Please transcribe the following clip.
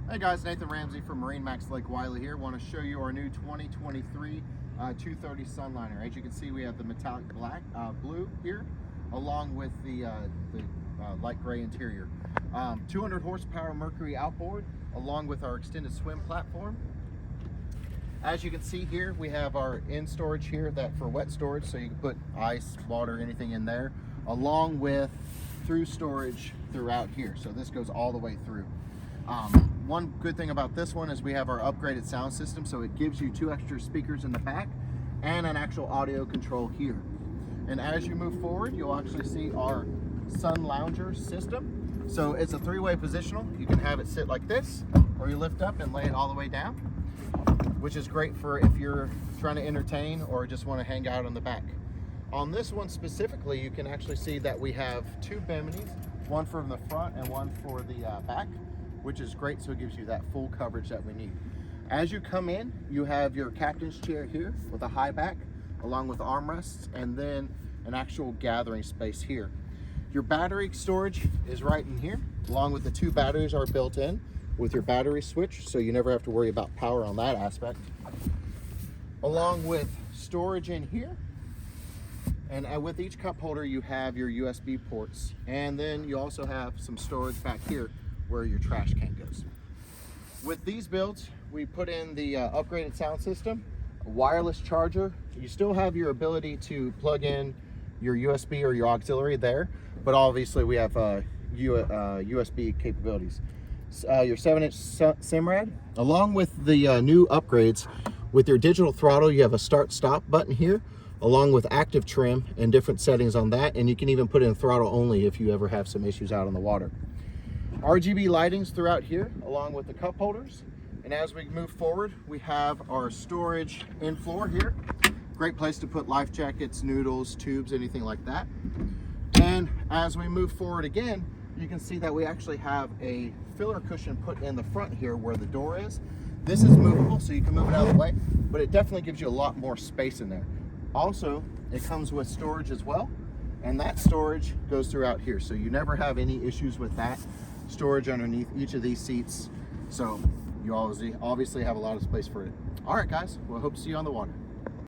Hey guys, Nathan Ramsey from MarineMax Lake Wylie here. Want to show you our new 2023 230 Sunliner. As you can see, we have the metallic blue here, along with the light gray interior. 200 horsepower Mercury outboard, along with our extended swim platform. As you can see here, we have our in storage here that for wet storage, so you can put ice, water, anything in there, along with through storage throughout here. So this goes all the way through. One good thing about this one is we have our upgraded sound system, so it gives you 2 extra speakers in the back and an actual audio control here. And as you move forward, you'll actually see our Sun Lounger system. So it's a 3-way positional. You can have it sit like this, or you lift up and lay it all the way down, which is great for if you're trying to entertain or just want to hang out on the back. On this one specifically, you can actually see that we have 2 biminis, one from the front and one for the back, which is great, so it gives you that full coverage that we need. As you come in, you have your captain's chair here with a high back, along with armrests, and then an actual gathering space here. Your battery storage is right in here, along with the 2 batteries are built in with your battery switch, so you never have to worry about power on that aspect. Along with storage in here, and with each cup holder you have your USB ports, and then you also have some storage back here where your trash can goes. With these builds, we put in the upgraded sound system, a wireless charger. You still have your ability to plug in your USB or your auxiliary there, but obviously we have USB capabilities. Your 7-inch SIMRAD, along with the new upgrades. With your digital throttle, you have a start-stop button here, along with active trim and different settings on that, and you can even put in throttle only if you ever have some issues out on the water. RGB lightings throughout here, along with the cup holders. And as we move forward, we have our storage in floor here. Great place to put life jackets, noodles, tubes, anything like that. And as we move forward again, you can see that we actually have a filler cushion put in the front here where the door is. This is movable, so you can move it out of the way, but it definitely gives you a lot more space in there. Also, it comes with storage as well, and that storage goes throughout here, so you never have any issues with that. Storage underneath each of these seats, so you obviously have a lot of space for it. All right guys, well, I hope to see you on the water.